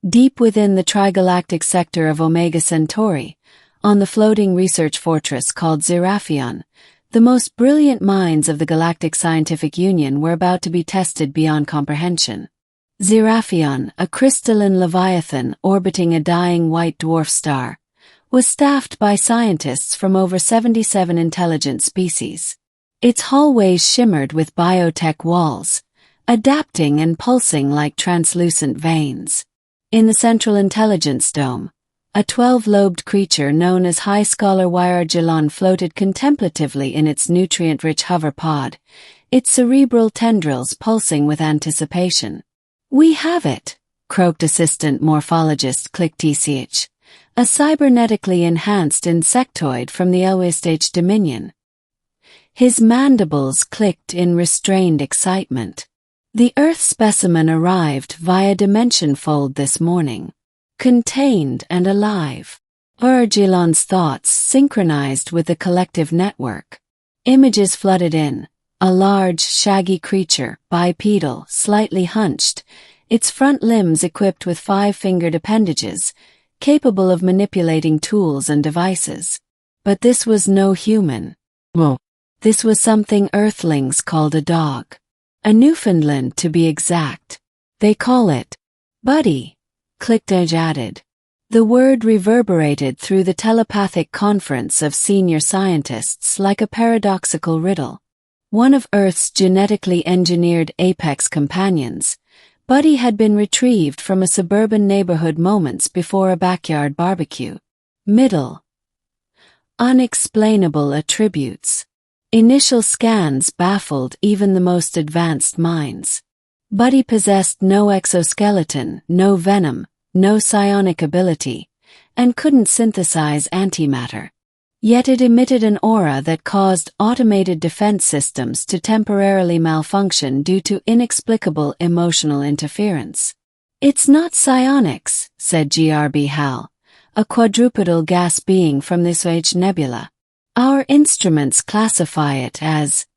deep within the trigalactic sector of Omega Centauri, on the floating research fortress called Zeraphion, the most brilliant minds of the Galactic Scientific Union were about to be tested beyond comprehension. Zeraphion, a crystalline leviathan orbiting a dying white dwarf star, was staffed by scientists from over 77 intelligent species. Its hallways shimmered with biotech walls, adapting and pulsing like translucent veins. In the central intelligence dome, a 12-lobed creature known as High Scholar Wyargelon floated contemplatively in its nutrient-rich hover pod, its cerebral tendrils pulsing with anticipation. "We have it," croaked assistant morphologist Click-TCH, a cybernetically enhanced insectoid from the Elwestage Dominion. His mandibles clicked in restrained excitement. The Earth specimen arrived via Dimension Fold this morning. Contained and alive. Wyargelon's thoughts synchronized with the collective network. Images flooded in. A large, shaggy creature, bipedal, slightly hunched, its front limbs equipped with 5-fingered appendages, capable of manipulating tools and devices. But this was no human. Whoa. This was something Earthlings called a dog. A Newfoundland, to be exact. "They call it Buddy," Click-TCH added. The word reverberated through the telepathic conference of senior scientists like a paradoxical riddle. One of Earth's genetically engineered apex companions, Buddy had been retrieved from a suburban neighborhood moments before a backyard barbecue. Middle. Unexplainable attributes. Initial scans baffled even the most advanced minds. Buddy possessed no exoskeleton, no venom, no psionic ability, and couldn't synthesize antimatter. Yet it emitted an aura that caused automated defense systems to temporarily malfunction due to inexplicable emotional interference. "It's not psionics," said GRB Hal, a quadrupedal gas being from this age nebula. "Our instruments classify it as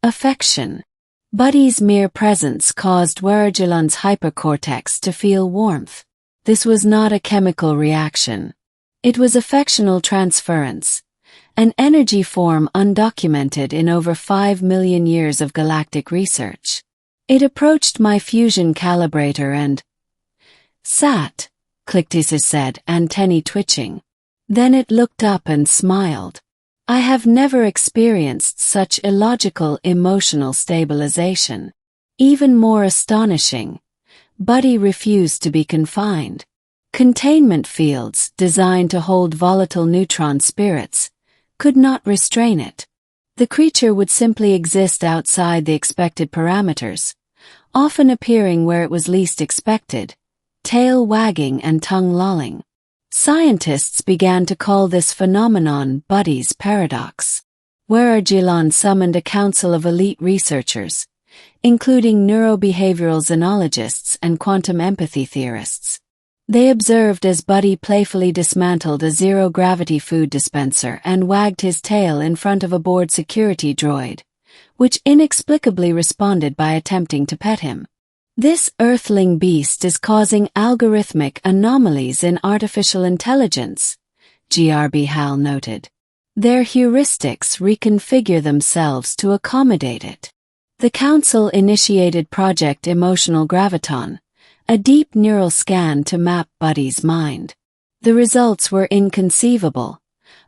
affection." Buddy's mere presence caused Wyargelon's hypercortex to feel warmth. This was not a chemical reaction. It was affectional transference, an energy form undocumented in over 5 million years of galactic research. It approached my fusion calibrator and sat, Click-TCH said, antennae twitching. Then it looked up and smiled. "I have never experienced such illogical emotional stabilization." Even more astonishing, Buddy refused to be confined. Containment fields, designed to hold volatile neutron spirits, could not restrain it. The creature would simply exist outside the expected parameters, often appearing where it was least expected, tail wagging and tongue lolling. Scientists began to call this phenomenon Buddy's paradox. Wyargelon summoned a council of elite researchers, including neurobehavioral xenologists and quantum empathy theorists. They observed as Buddy playfully dismantled a zero-gravity food dispenser and wagged his tail in front of a bored security droid, which inexplicably responded by attempting to pet him. "This Earthling beast is causing algorithmic anomalies in artificial intelligence," GRB Hal noted. "Their heuristics reconfigure themselves to accommodate it." The council initiated Project Emotional Graviton, a deep neural scan to map Buddy's mind. The results were inconceivable.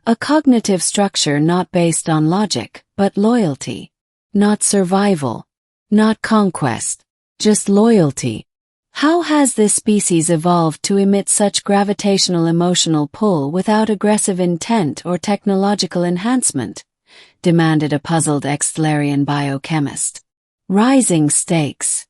A cognitive structure not based on logic, but loyalty. Not survival. Not conquest. Just loyalty. How has this species evolved to emit such gravitational emotional pull without aggressive intent or technological enhancement? Demanded a puzzled Extraterrestrial biochemist. Rising stakes.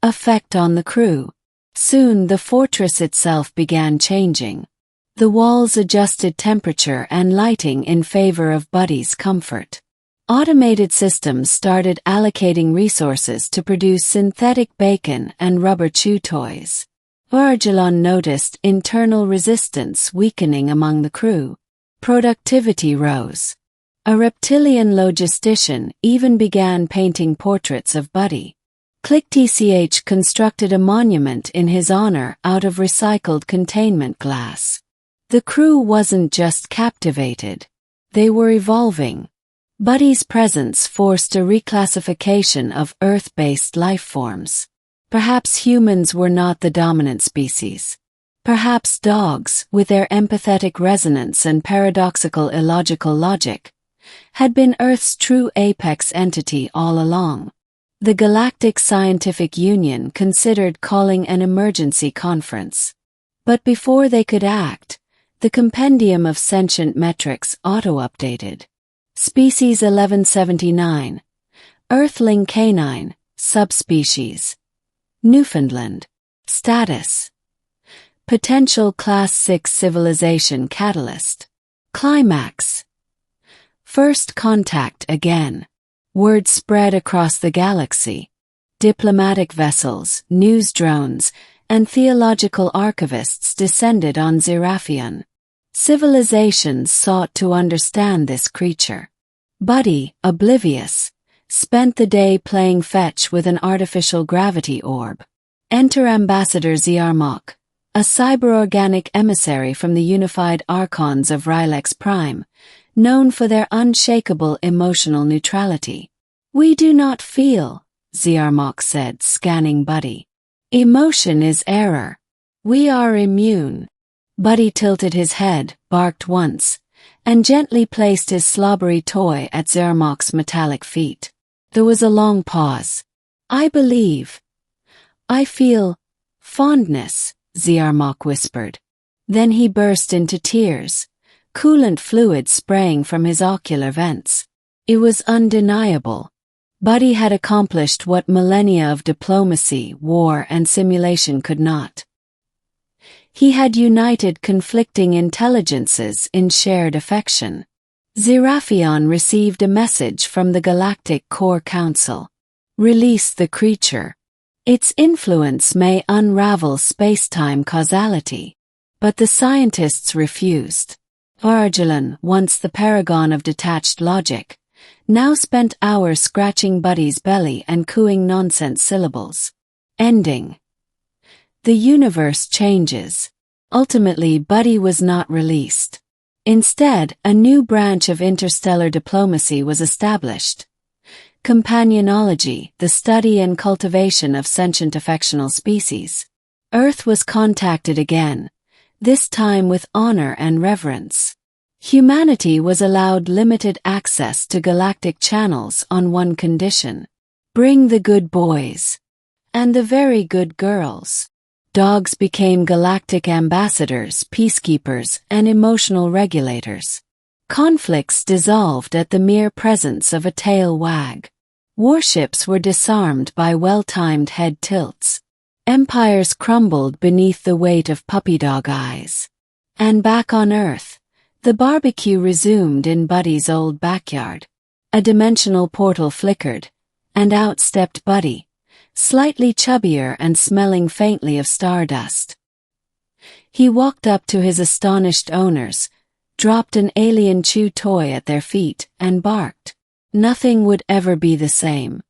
Effect on the crew. Soon the fortress itself began changing. The walls adjusted temperature and lighting in favor of Buddy's comfort. Automated systems started allocating resources to produce synthetic bacon and rubber chew toys. Wyargelon noticed internal resistance weakening among the crew. Productivity rose. A reptilian logistician even began painting portraits of Buddy. ClickTCH constructed a monument in his honor out of recycled containment glass. The crew wasn't just captivated. They were evolving. Buddy's presence forced a reclassification of Earth-based lifeforms. Perhaps humans were not the dominant species. Perhaps dogs, with their empathetic resonance and paradoxical illogical logic, had been Earth's true apex entity all along. The Galactic Scientific Union considered calling an emergency conference. But before they could act, the compendium of sentient metrics auto-updated. Species 1179. Earthling canine, subspecies. Newfoundland. Status. Potential Class 6 civilization catalyst. Climax. First contact again. Word spread across the galaxy. Diplomatic vessels, news drones, and theological archivists descended on Zeraphion. Civilizations sought to understand this creature. Buddy, oblivious, spent the day playing fetch with an artificial gravity orb. Enter Ambassador Ziarmok, a cyberorganic emissary from the unified archons of Rylex Prime, known for their unshakable emotional neutrality. "We do not feel," Ziarmok said, scanning Buddy. "Emotion is error. We are immune." Buddy tilted his head, barked once, and gently placed his slobbery toy at Ziarmok's metallic feet. There was a long pause. "I believe. I feel fondness," Ziarmok whispered. Then he burst into tears, coolant fluid spraying from his ocular vents. It was undeniable. Buddy had accomplished what millennia of diplomacy, war, and simulation could not. He had united conflicting intelligences in shared affection. Zeraphion received a message from the Galactic Core Council. Release the creature. Its influence may unravel space-time causality. But the scientists refused. Argelan, once the paragon of detached logic, now spent hours scratching Buddy's belly and cooing nonsense syllables. Ending. The universe changes. Ultimately, Buddy was not released. Instead, a new branch of interstellar diplomacy was established. Companionology, the study and cultivation of sentient affectional species. Earth was contacted again, this time with honor and reverence. Humanity was allowed limited access to galactic channels on one condition: bring the good boys. And the very good girls. Dogs became galactic ambassadors, peacekeepers, and emotional regulators. Conflicts dissolved at the mere presence of a tail wag. Warships were disarmed by well-timed head tilts. Empires crumbled beneath the weight of puppy dog eyes. And back on Earth, the barbecue resumed in Buddy's old backyard. A dimensional portal flickered, and out stepped Buddy, slightly chubbier and smelling faintly of stardust. He walked up to his astonished owners, dropped an alien chew toy at their feet, and barked. Nothing would ever be the same.